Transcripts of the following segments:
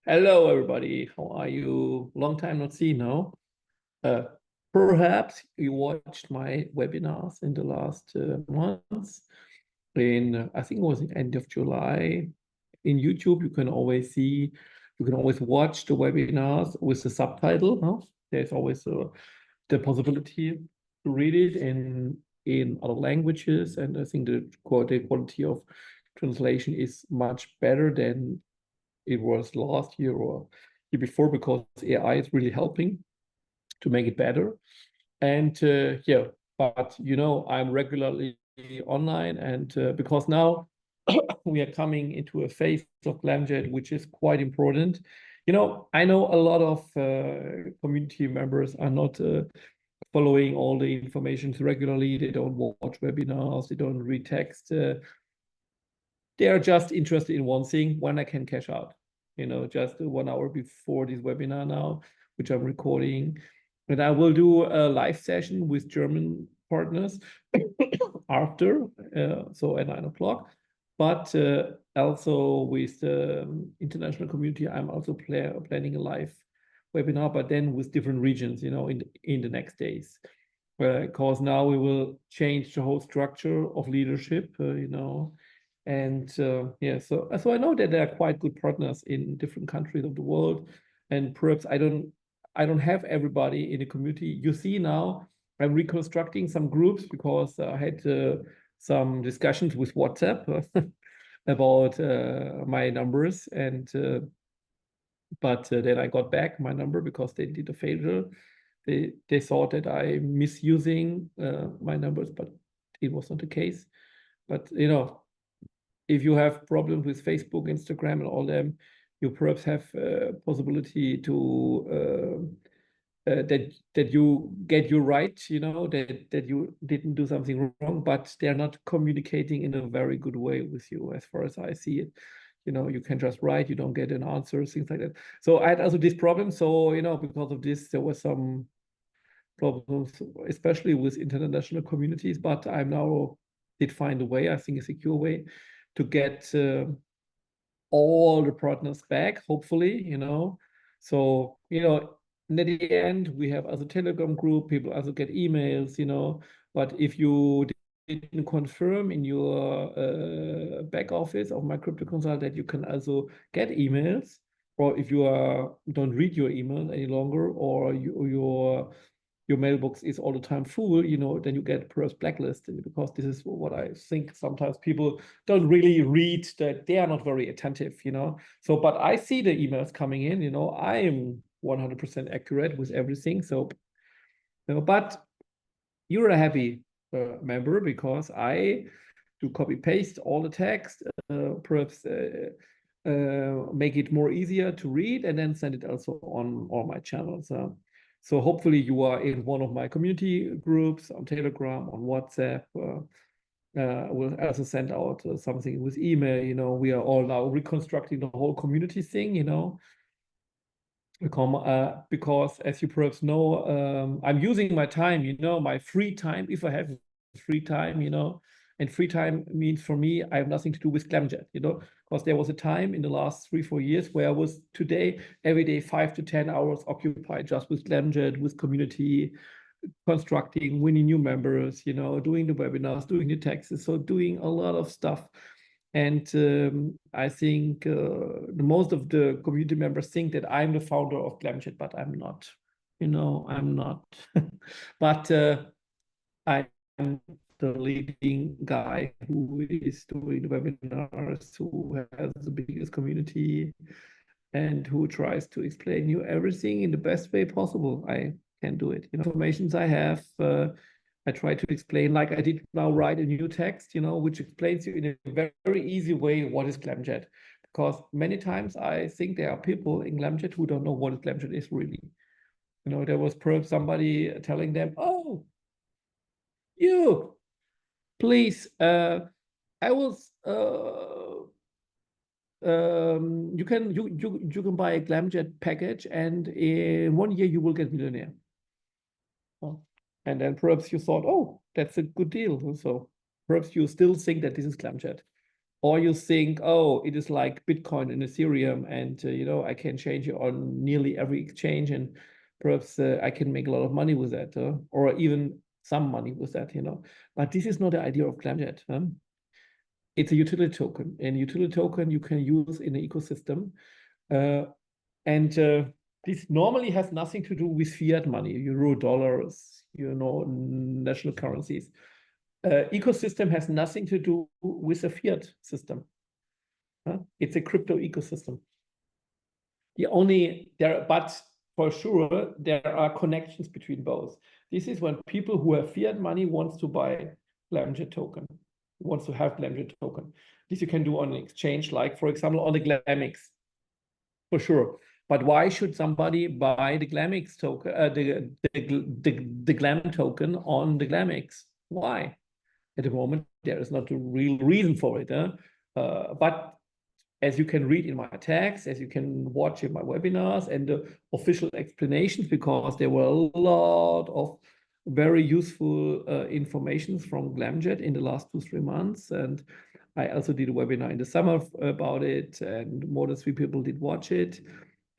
Hello, everybody. How are you? Long time not see now. Uh, Perhaps you watched my webinars in the last months. I think it was the end of July. In YouTube, you can always watch the webinars with the subtitle. No? There's always the possibility to read it in other languages, and I think the quality of translation is much better than it was last year or year before, because AI is really helping to make it better. And yeah, but I'm regularly online, and because now we are coming into a phase of GlamJet, which is quite important. I know a lot of community members are not following all the information regularly. They don't watch webinars, they don't read text. They are just interested in one thing: when I can cash out. Just 1 hour before this webinar now, which I'm recording. And I will do a live session with German partners after, so at 9 o'clock. But also with the international community, I'm also planning a live webinar, but then with different regions, in the next days. Because now we will change the whole structure of leadership, and yeah, so I know that there are quite good partners in different countries of the world, and perhaps I don't have everybody in the community. You see, now I'm reconstructing some groups because I had some discussions with WhatsApp about my numbers, and but then I got back my number because they did a failure. They thought that I'm misusing my numbers, but it was not the case. But if you have problems with Facebook, Instagram, and all them, you perhaps have possibility to that you get your right, that you didn't do something wrong, but they're not communicating in a very good way with you, as far as I see it. You can just write, you don't get an answer, things like that. So I had also this problem. So because of this, there was some problems, especially with international communities. But I now did find a way, I think a secure way, to get all the partners back, hopefully. So and at the end, we have as a Telegram group, people also get emails, but if you didn't confirm in your back office of MyCryptoconsult that you can also get emails, or if you don't read your email any longer, or your mailbox is all the time full, then you get perhaps blacklisted, because this is what I think sometimes people don't really read, that they are not very attentive, So, but I see the emails coming in, I am 100% accurate with everything. So, but you're a happy member, because I do copy paste all the text, perhaps make it more easier to read, and then send it also on all my channels. So hopefully you are in one of my community groups on Telegram, on WhatsApp. We'll also send out something with email. We are all now reconstructing the whole community thing, because as you perhaps know, I'm using my time, my free time, if I have free time, and free time means for me, I have nothing to do with GlamJet, because there was a time in the last 3-4 years where I was every day 5 to 10 hours occupied just with GlamJet, with community, constructing, winning new members, doing the webinars, doing the taxes, so doing a lot of stuff. And I think the most of the community members think that I'm the founder of GlamJet, but I'm not. I'm not. But I'm the leading guy who is doing the webinars, who has the biggest community, and who tries to explain you everything in the best way possible. I can do it. Informations I have, I try to explain, like I did now, write a new text, which explains you in a very, very easy way what is GlamJet. Because many times I think there are people in GlamJet who don't know what GlamJet is really. There was perhaps somebody telling them, "Oh, you, please, I was you can buy a GlamJet package, and in 1 year you will get millionaire." Oh. And then perhaps you thought, "Oh, that's a good deal." So perhaps you still think that this is GlamJet. or you think, oh, it is like Bitcoin and Ethereum, and you know, I can change it on nearly every exchange, and perhaps I can make a lot of money with that, or even some money with that, you know. But this is not the idea of GlamJet. It's a utility token, and utility token you can use in the ecosystem, and this normally has nothing to do with fiat money, euro, dollars, you know, national currencies. Ecosystem has nothing to do with a fiat system. It's a crypto ecosystem. But for sure, there are connections between both. This is when people who have fiat money wants to buy GlamJet token, wants to have GlamJet token. This you can do on an exchange, like for example, on the GlamX, for sure. But why should somebody buy the GlamX token, the Glam token on the GlamX? Why? At the moment, there is not a real reason for it. But as you can read in my tags, as you can watch in my webinars and the official explanations, because there were a lot of very useful information from GlamJet in the last 2-3 months. And I also did a webinar in the summer about it, and more than 3 people did watch it.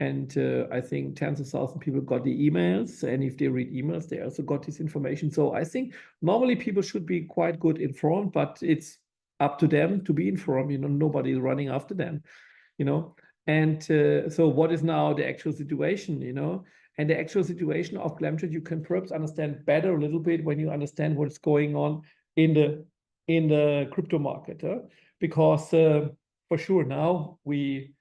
And I think tens of thousands of people got the emails. And if they read emails, they also got this information. So I think normally people should be quite good informed, but it's up to them to be informed. You know, nobody is running after them, you know. And so what is now the actual situation, you know? And the actual situation of GlamJet, you can perhaps understand better a little bit when you understand what's going on in the crypto market. Because for sure now we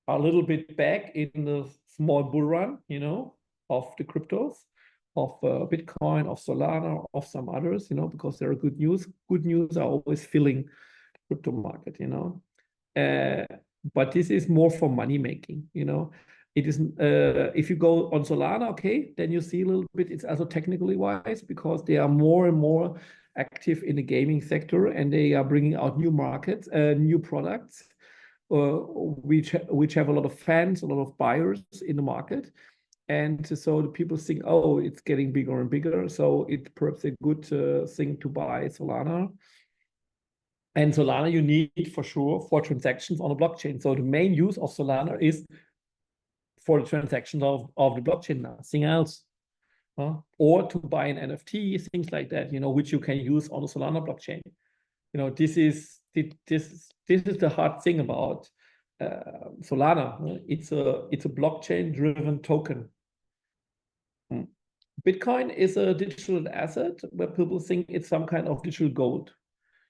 are a little bit back in the small bull run, you know, of the cryptos, of Bitcoin, of Solana, of some others, you know, because there are good news. Good news are always filling crypto market, you know. But this is more for money making, you know. It is if you go on Solana, okay, then you see a little bit. It's also technically wise because they are more and more active in the gaming sector, and they are bringing out new markets, new products, which have a lot of fans, a lot of buyers in the market. And so the people think, oh, it's getting bigger and bigger, so it's perhaps a good thing to buy Solana. And Solana you need for sure for transactions on a blockchain. So the main use of Solana is for the transactions of the blockchain, nothing else. Or to buy an NFT, things like that, you know, which you can use on the Solana blockchain. You know, this is the hard thing about Solana. It's a blockchain-driven token. Bitcoin is a digital asset where people think it's some kind of digital gold.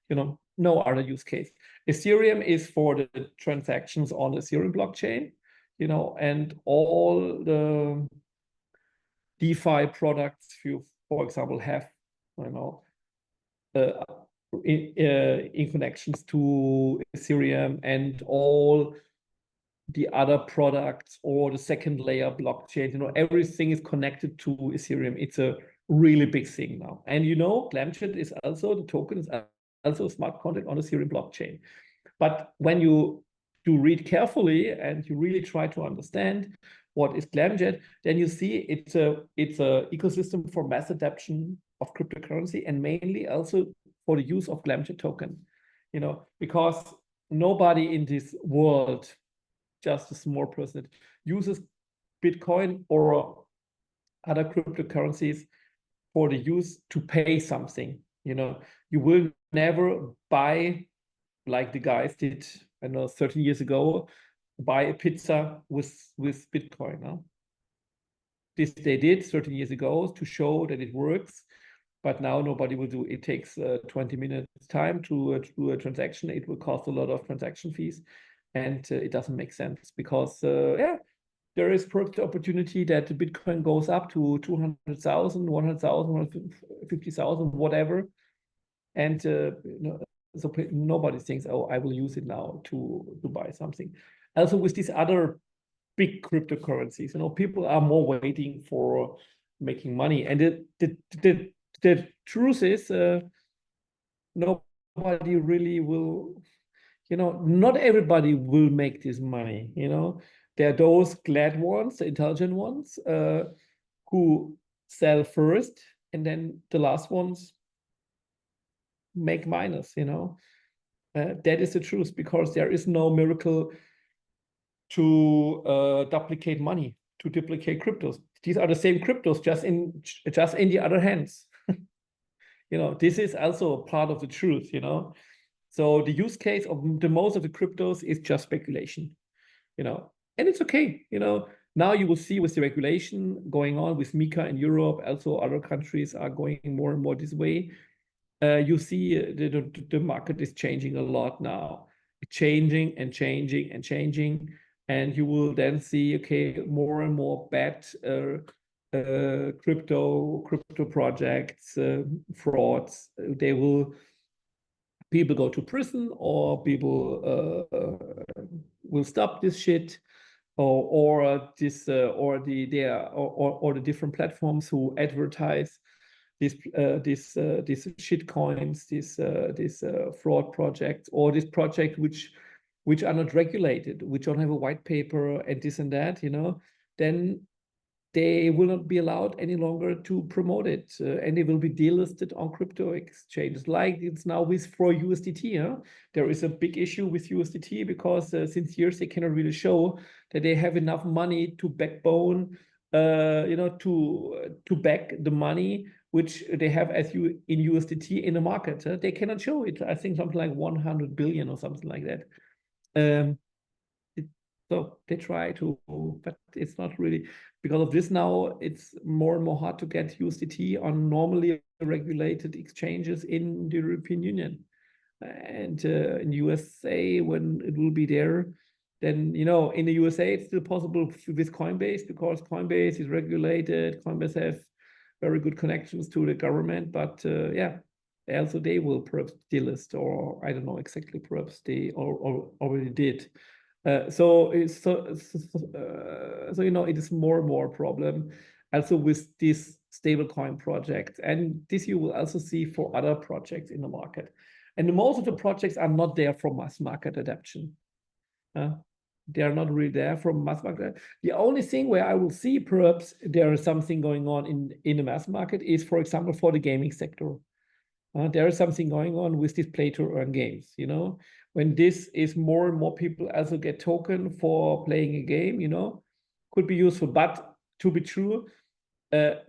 You know, no other use case. Ethereum is for the transactions on the Ethereum blockchain, you know, and all the DeFi products you, for example, have, you know, in connections to Ethereum, and all the other products or the second layer blockchain, you know, everything is connected to Ethereum. It's a really big thing now. And you know, GlamJet is also, the token is also a smart contract on the Ethereum blockchain. But when you do read carefully and you really try to understand what is GlamJet, then you see it's a ecosystem for mass adoption of cryptocurrency, and mainly also for the use of GlamJet token, you know, because nobody in this world, just a small person, uses Bitcoin or other cryptocurrencies for the use to pay something. You know, you will never buy, like the guys did, I know, 13 years ago, buy a pizza with Bitcoin. No? This they did 13 years ago to show that it works, but now nobody will do it. It takes 20 minutes time to do a transaction. It will cost a lot of transaction fees, and it doesn't make sense because yeah, there is perhaps the opportunity that the Bitcoin goes up to 200,000, 100,000, 150,000, whatever, and you know, so nobody thinks, oh, I will use it now to buy something. Also with these other big cryptocurrencies, you know, people are more waiting for making money, and the truth is, nobody really will, you know, not everybody will make this money, you know. There are those glad ones, the intelligent ones, who sell first, and then the last ones make minus, you know. That is the truth, because there is no miracle to duplicate money, to duplicate cryptos. These are the same cryptos, just in the other hands. This is also a part of the truth, So the use case of the most of the cryptos is just speculation, and it's okay, Now you will see with the regulation going on with MiCA in Europe, also other countries are going more and more this way. You see the market is changing a lot now, changing and changing and changing. And you will then see, okay, more and more bad crypto projects, frauds. People go to prison, or people will stop this shit, or the different platforms who advertise these shit coins, these fraud projects, or this project which are not regulated, which don't have a white paper and this and that, then they will not be allowed any longer to promote it, and they will be delisted on crypto exchanges, like it's now for USDT. There is a big issue with USDT because since years they cannot really show that they have enough money to backbone, to back the money which they have in USDT in the market. They cannot show it. I think something like 100 billion or something like that. So they try to, but it's not really, because of this now, it's more and more hard to get USDT on normally regulated exchanges in the European Union. And in USA, when it will be there, then, in the USA, it's still possible with Coinbase, because Coinbase is regulated. Coinbase have very good connections to the government, but yeah, also they will perhaps delist, or I don't know exactly, perhaps they already did. So it is more and more a problem also with this stablecoin project, and this you will also see for other projects in the market. And most of the projects are not there for mass market adoption. They are not really there for mass market. The only thing where I will see perhaps there is something going on in the mass market is, for example, for the gaming sector. There is something going on with this play to earn games, when this is more and more people also get token for playing a game, could be useful. But to be true,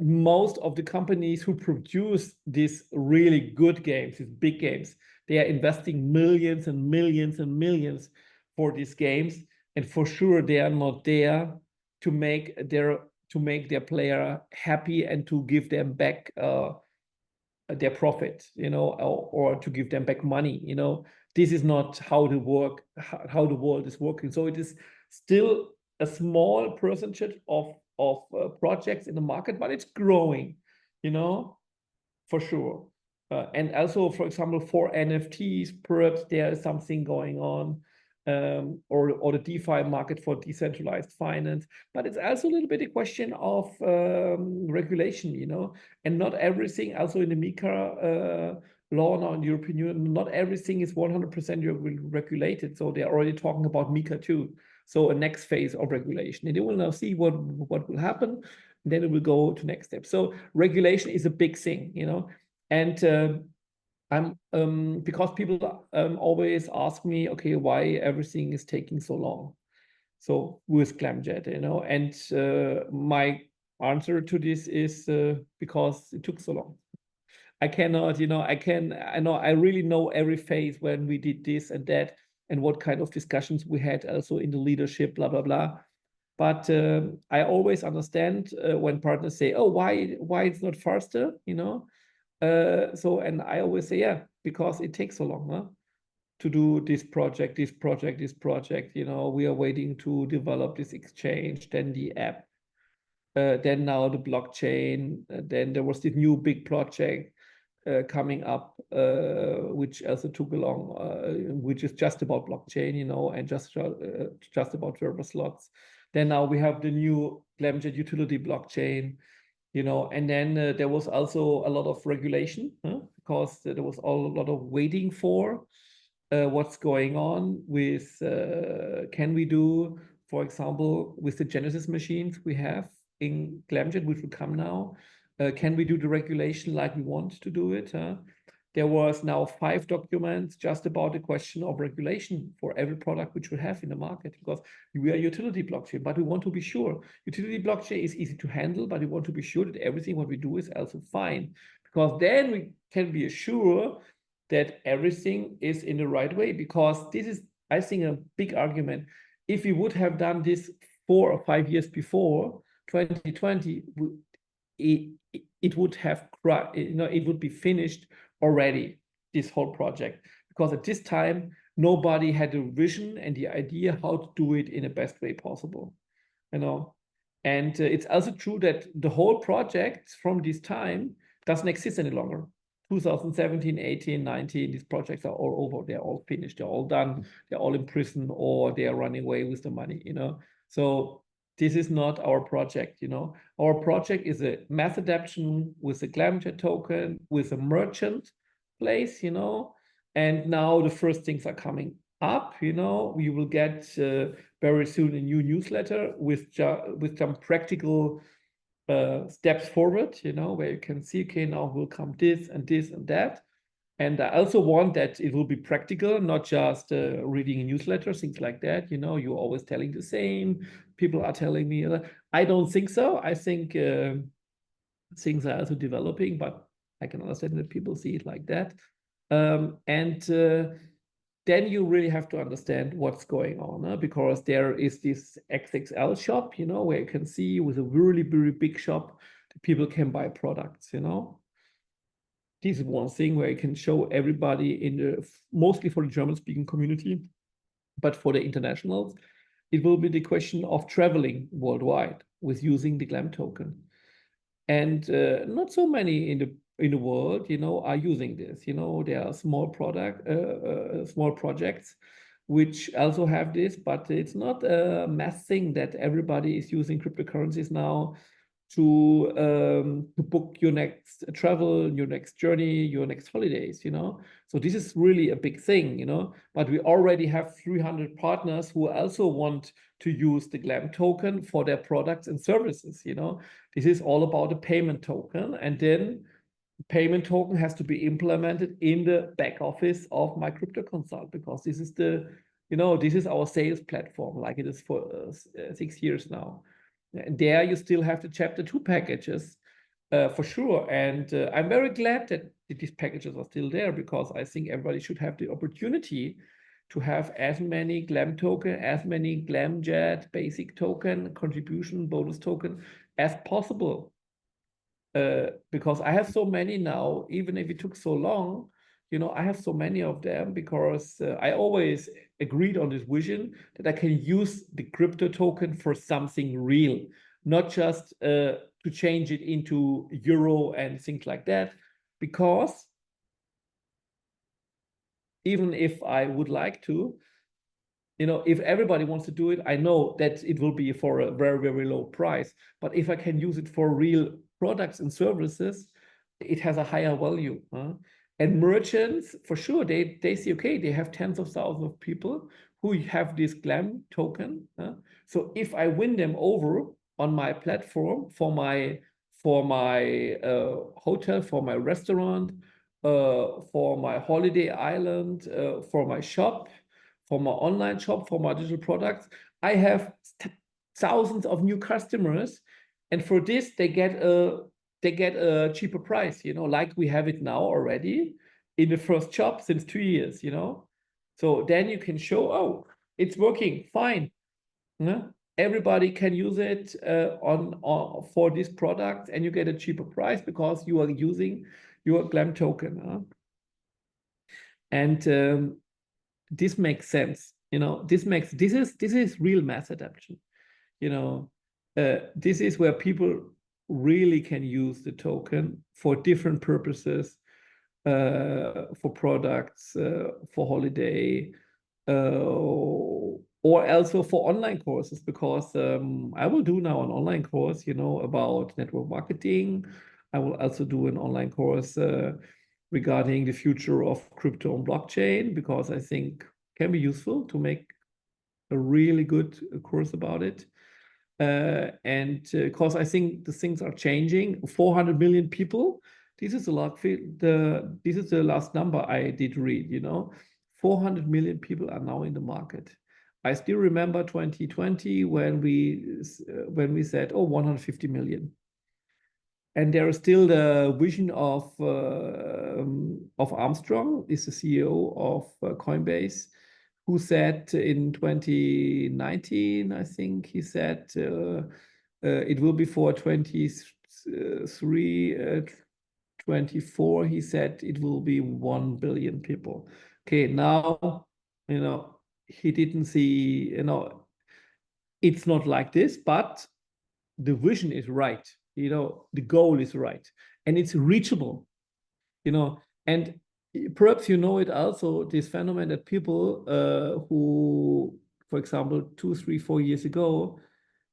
most of the companies who produce these really good games, these big games, they are investing millions and millions and millions for these games. And for sure, they are not there to make their player happy and to give them back their profit, or to give them back money. This is not how the world is working. So it is still a small percentage of projects in the market, but it's growing, for sure. And also, for example, for NFTs, perhaps there is something going on, or the DeFi market for decentralized finance. But it's also a little bit a question of regulation, and not everything, also in the MiCA law now in the European Union, not everything is 100% regulated. So they're already talking about MiCA too. So a next phase of regulation. And they will now see what will happen. And then it will go to next step. So regulation is a big thing, and because people always ask me, okay, why everything is taking so long? So with GlamJet, and my answer to this is because it took so long. I cannot, I really know every phase when we did this and that, and what kind of discussions we had also in the leadership, blah, blah, blah. But I always understand when partners say, oh, why it's not faster, and I always say, yeah, because it takes so long to do this project. We are waiting to develop this exchange, then the app, then now the blockchain, then there was this new big project coming up, which also took along, which is just about blockchain, and just about server slots. Then now we have the new GlamJet utility blockchain, and then there was also a lot of regulation, because there was a lot of waiting for what's going on with, can we do, for example, with the Genesis machines we have in GlamJet, which will come now, can we do the regulation like we want to do it? there was now 5 documents just about the question of regulation for every product which we have in the market, because we are utility blockchain, but we want to be sure. Utility blockchain is easy to handle, but we want to be sure that everything what we do is also fine, because then we can be assured that everything is in the right way. Because this is, I think, a big argument. If we would have done this 4 or 5 years before 2020, it would have, it would be finished already, this whole project, because at this time nobody had a vision and the idea how to do it in the best way possible, and it's also true that the whole project from this time doesn't exist any longer. 2017, 18, 19, these projects are all over, they're all finished, they're all done, they're all in prison, or they are running away with the money, so this is not our project, Our project is a mass adaptation with a GlamJet token, with a merchant place, and now the first things are coming up, We will get very soon a new newsletter with some practical steps forward, where you can see, okay, now will come this and this and that. And I also want that it will be practical, not just reading a newsletter, things like that. You're always telling the same. People are telling me, I don't think so. I think things are also developing, but I can understand that people see it like that. Then you really have to understand what's going on, because there is this XXL shop, where you can see with a really, very big shop, that people can buy products, This is one thing where you can show everybody mostly for the German-speaking community, but for the internationals, it will be the question of traveling worldwide with using the Glam token. And not so many in the world, are using this. There are small projects which also have this, but it's not a mass thing that everybody is using cryptocurrencies now to book your next travel, your next journey, your next holidays, So this is really a big thing, But we already have 300 partners who also want to use the Glam token for their products and services, This is all about the payment token. And then the payment token has to be implemented in the back office of MyCryptoconsult, because this is this is our sales platform, like it is for 6 years now. And there you still have the chapter 2 packages for sure. And I'm very glad that these packages are still there, because I think everybody should have the opportunity to have as many Glam token, as many GlamJet basic token, contribution bonus token as possible. Because I have so many now, even if it took so long, I have so many of them, because I always agreed on this vision that I can use the crypto token for something real, not just to change it into euro and things like that. Because even if I would like to, if everybody wants to do it, I know that it will be for a very, very low price. But if I can use it for real products and services, it has a higher value. And merchants, for sure, they see, okay, they have tens of thousands of people who have this Glam token. So if I win them over on my platform for my hotel, for my restaurant, for my holiday island, for my shop, for my online shop, for my digital products, I have thousands of new customers, and for this they get a cheaper price, like we have it now already in the first shop since 2 years, So then you can show, oh, it's working fine. Everybody can use it for this product, and you get a cheaper price because you are using your Glam token. And this makes sense. This is real mass adaptation. This is where people really can use the token for different purposes, for products, for holiday, or also for online courses, because I will do now an online course, about network marketing. I will also do an online course regarding the future of crypto and blockchain, because I think can be useful to make a really good course about it. And because I think the things are changing. 400 million people this is this is the last number I did read, 400 million people are now in the market. I still remember 2020 when we said, oh, 150 million. And there is still the vision of Armstrong, is the CEO of Coinbase, who said in 2019, I think he said it will be for 23, 24, he said it will be 1 billion people. Okay, now, he didn't see, it's not like this, but the vision is right. The goal is right, and it's reachable, and perhaps it also, this phenomenon that people who, for example, 2, 3, 4 years ago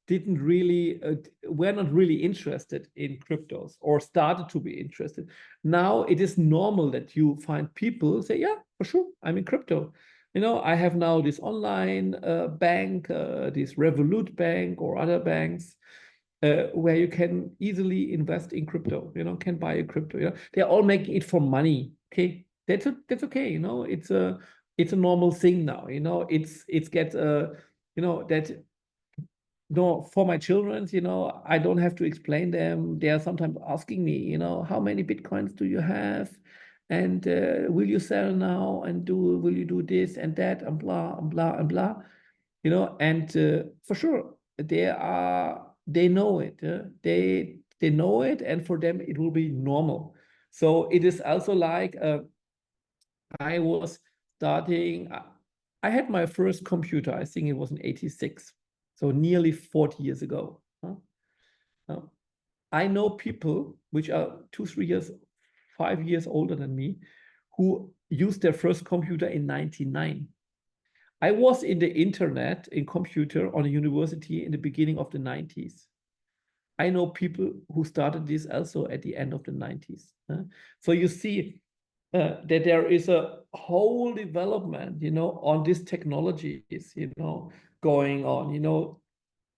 were not really interested in cryptos or started to be interested. Now it is normal that you find people say, yeah, for sure, I'm in crypto. I have now this online bank, this Revolut bank or other banks, where you can easily invest in crypto, can buy a crypto. They're all making it for money. Okay, that's okay. It's a normal thing now. It gets that. No, for my children, I don't have to explain them. They are sometimes asking me, how many Bitcoins do you have? And will you sell now? And will you do this and that and blah and blah and blah? And for sure, they know it. They know it, and for them it will be normal. So it is also like I was starting. I had my first computer. I think it was in '86. So nearly 40 years ago. I know people which are 2, 3 years, 5 years older than me, who used their first computer in '99. I was in the internet, in computer, on a university in the beginning of the '90s. I know people who started this also at the end of the '90s. So you see that there is a whole development, on these technologies, going on,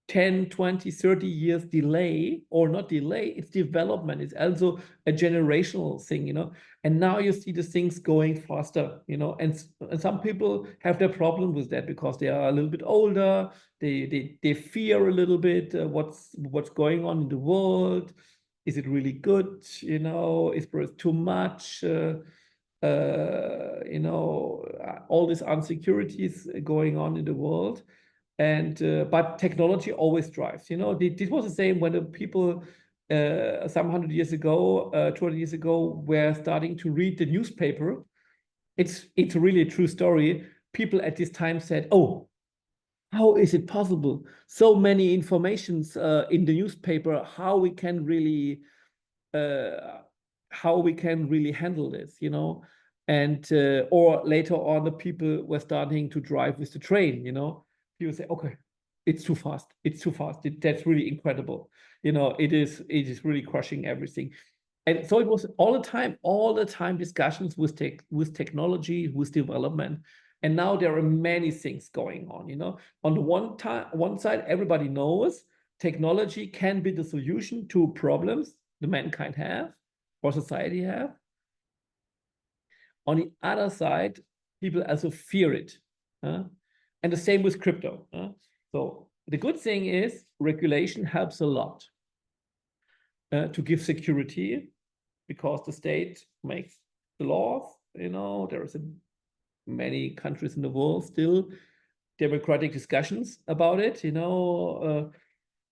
10, 20, 30 years delay, or not delay, it's development. It's also a generational thing, and now you see the things going faster, and some people have their problem with that because they are a little bit older. They fear a little bit what's going on in the world. Is it really good? Is there too much? All these insecurities going on in the world. And but technology always drives. This was the same when the people some 100 years ago, 200 years ago, were starting to read the newspaper. It's really a true story. People at this time said, "Oh, how is it possible? So many informations in the newspaper. How we can really handle this?" And or later on, the people were starting to drive with the train. People say, okay, it's too fast. It's too fast. That's really incredible. It is really crushing everything. And so it was all the time discussions with technology, with development. And now there are many things going on. On the one side, everybody knows technology can be the solution to problems the mankind have or society have. On the other side, people also fear it. And the same with crypto. So the good thing is regulation helps a lot to give security, because the state makes the laws. There is many countries in the world still democratic discussions about it.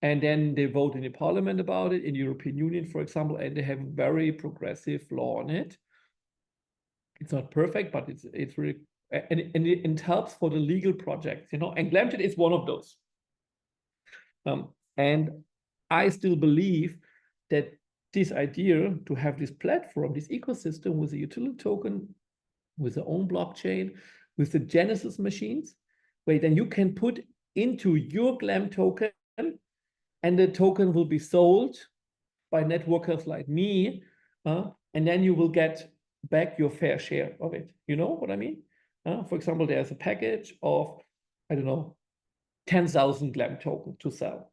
And then they vote in the parliament about it, in the European Union, for example, and they have a very progressive law on it. It's not perfect, but it's really, and it helps for the legal projects, and GlamJet is one of those. And I still believe that this idea to have this platform, this ecosystem with a utility token, with their own blockchain, with the Genesis machines, where then you can put into your Glam token, and the token will be sold by networkers like me, and then you will get back your fair share of it. You know what I mean? For example, there's a package of, I don't know, 10,000 Glam tokens to sell.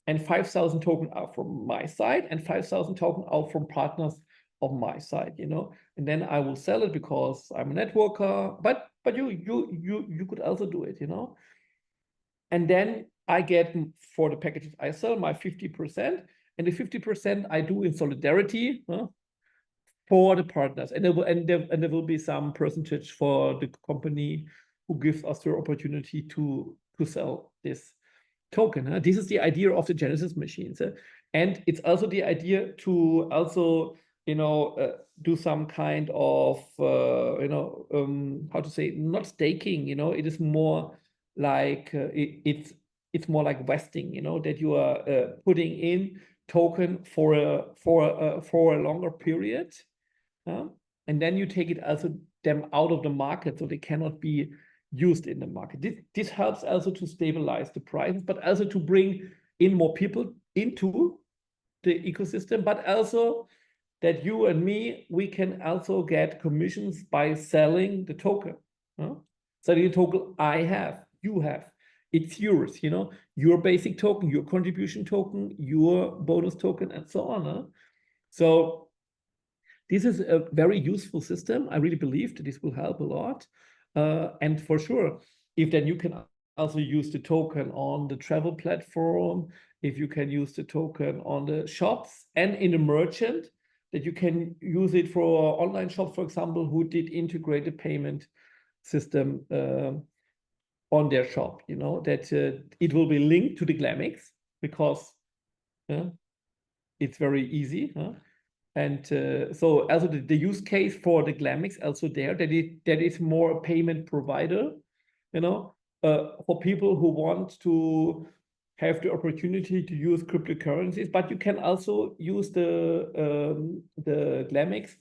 And 5,000 tokens are from my side, and 5,000 tokens are from partners of my side, you know, and then I will sell it because I'm a networker. But you could also do it, you know, and then I get for the packages I sell my 50%, and the 50% I do in solidarity for the partners, and there will be some percentage for the company who gives us the opportunity to sell this token. This is the idea of the Genesis machines, and it's also the idea to also, you know, do some kind of you know, how to say, not staking, you know, it is more like it's more like vesting, you know, that you are putting in token for a longer period, and then you take it also them out of the market, so they cannot be used in the market. This helps also to stabilize the prices, but also to bring in more people into the ecosystem, but also that you and me, we can also get commissions by selling the token. So the token I have, you have, it's yours, you know, your basic token, your contribution token, your bonus token, and so on. So this is a very useful system. I really believe that this will help a lot. And for sure, if then you can also use the token on the travel platform, if you can use the token on the shops and in the merchant, that you can use it for online shops, for example, who did integrate a payment system on their shop, you know, that it will be linked to the GlamX because it's very easy. And so also the use case for the GlamX also there, that is more a payment provider, you know, for people who want to have the opportunity to use cryptocurrencies, but you can also use the GlamX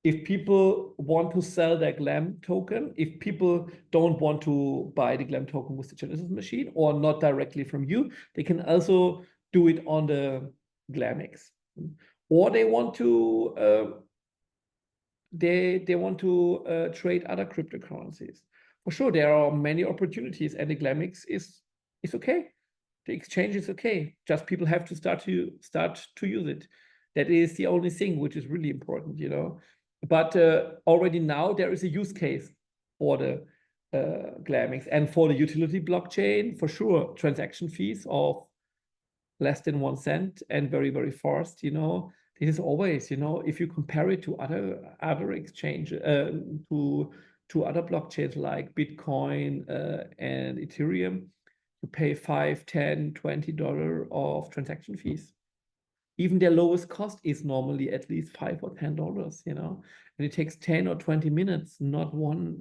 if people want to sell their Glam token, if people don't want to buy the Glam token with the Genesis machine or not directly from you, they can also do it on the GlamX. Or they want to trade other cryptocurrencies. For sure, there are many opportunities, and the GlamX is okay. The exchange is okay. Just people have to start to use it. That is the only thing which is really important, you know. But already now there is a use case for the GlamX and for the utility blockchain. For sure, transaction fees of less than 1 cent and very, very fast, you know. This is always, you know, if you compare it to other exchange, to other blockchains like Bitcoin and Ethereum, you pay $5, $10, $20 of transaction fees. Even their lowest cost is normally at least $5 or $10, you know, and it takes 10 or 20 minutes, not one.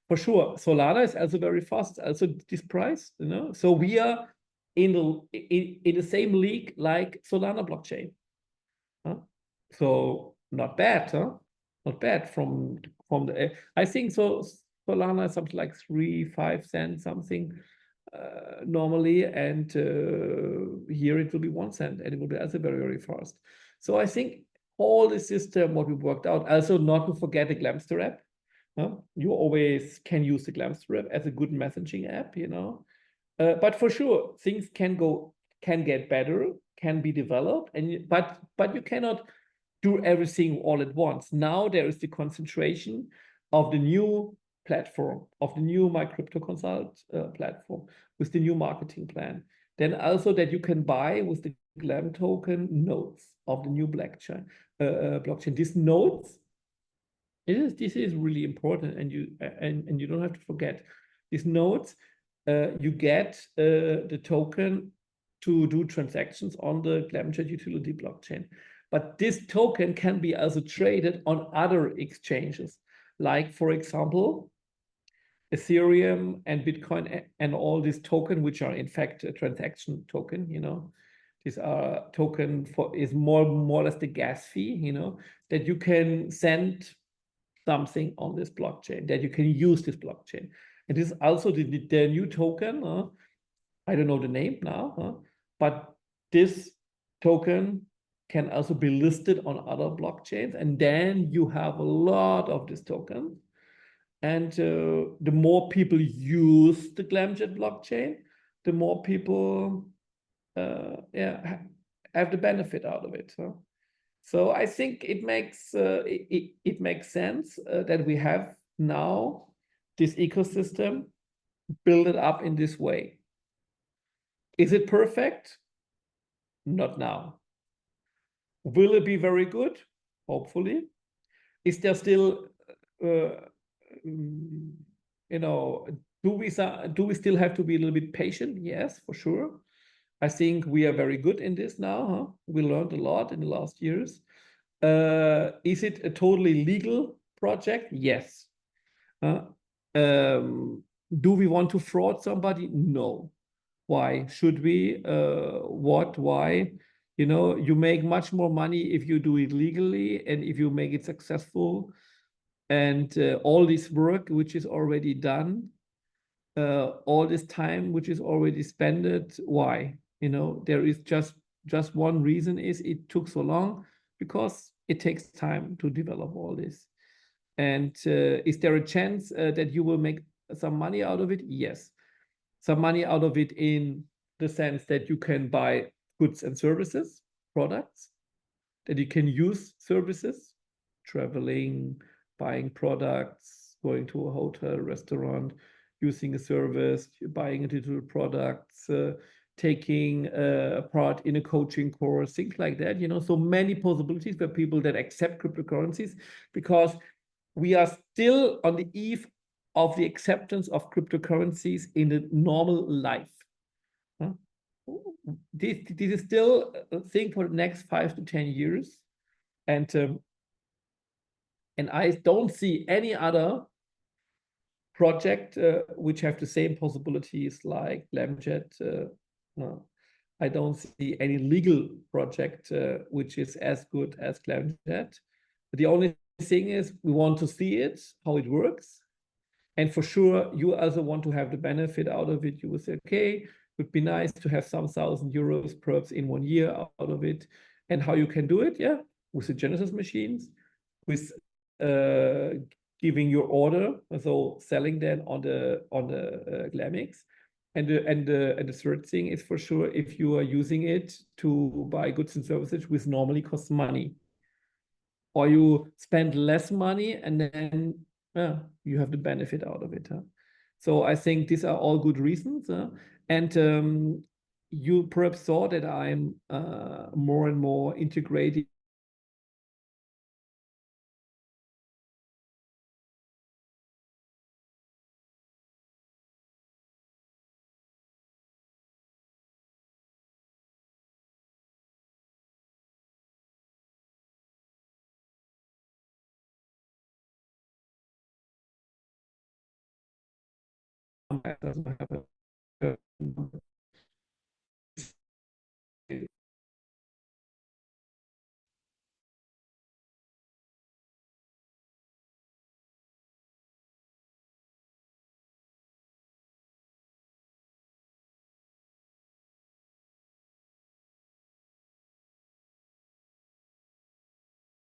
For sure, Solana is also very fast, also this price, you know. So we are in the same league like Solana blockchain. So not bad, not bad from the. I think so. Solana is something like 3-5 cents something normally, and here it will be 1 cent, and it will be also very, very fast. So I think all the system what we worked out. Also, not to forget the Glamster app. You always can use the Glamster app as a good messaging app, you know. But for sure, things can get better, can be developed, and but you cannot do everything all at once. Now there is the concentration of the new platform, of the new MyCryptoconsult platform with the new marketing plan. Then also that you can buy with the Glam token nodes of the new blockchain. These nodes, this is really important, and you don't have to forget these nodes. You get the token to do transactions on the GlamJet utility blockchain. But this token can be also traded on other exchanges, like, for example, Ethereum and Bitcoin and all these tokens, which are in fact a transaction token, you know. These are token is more or less the gas fee, you know, that you can send something on this blockchain, that you can use this blockchain. And this is also the new token. I don't know the name now, but this token can also be listed on other blockchains, and then you have a lot of this token. And the more people use the GlamJet blockchain, the more people have the benefit out of it. So I think it makes sense that we have now this ecosystem, build it up in this way. Is it perfect? Not now. Will it be very good? Hopefully. Is there still, you know, do we still have to be a little bit patient? Yes, for sure. I think we are very good in this now. Huh? We learned a lot in the last years. Is it a totally legal project? Yes. Do we want to fraud somebody? No. Why should we? What? Why? You know, you make much more money if you do it legally and if you make it successful. And all this work which is already done, all this time which is already spent, why? You know, there is just one reason is it took so long because it takes time to develop all this. And is there a chance that you will make some money out of it? Yes. Some money out of it in the sense that you can buy goods and services, products, that you can use services, traveling, buying products, going to a hotel, restaurant, using a service, buying digital products, taking part in a coaching course, things like that, you know, so many possibilities for people that accept cryptocurrencies, because we are still on the eve of the acceptance of cryptocurrencies in the normal life. Huh? This is still a thing for the next 5 to 10 years. And I don't see any other project which have the same possibilities like GlamJet. No. I don't see any legal project which is as good as GlamJet. The only thing is we want to see it, how it works. And for sure, you also want to have the benefit out of it. You will say, okay, it would be nice to have some €1,000 perhaps in 1 year out of it. And how you can do it, yeah, with the Genesis machines, with giving your order, so selling then on the GlamX. And the third thing is for sure, if you are using it to buy goods and services, which normally costs money, or you spend less money and then you have the benefit out of it. Huh? So I think these are all good reasons. And you perhaps saw that I'm more and more integrating doesn't have a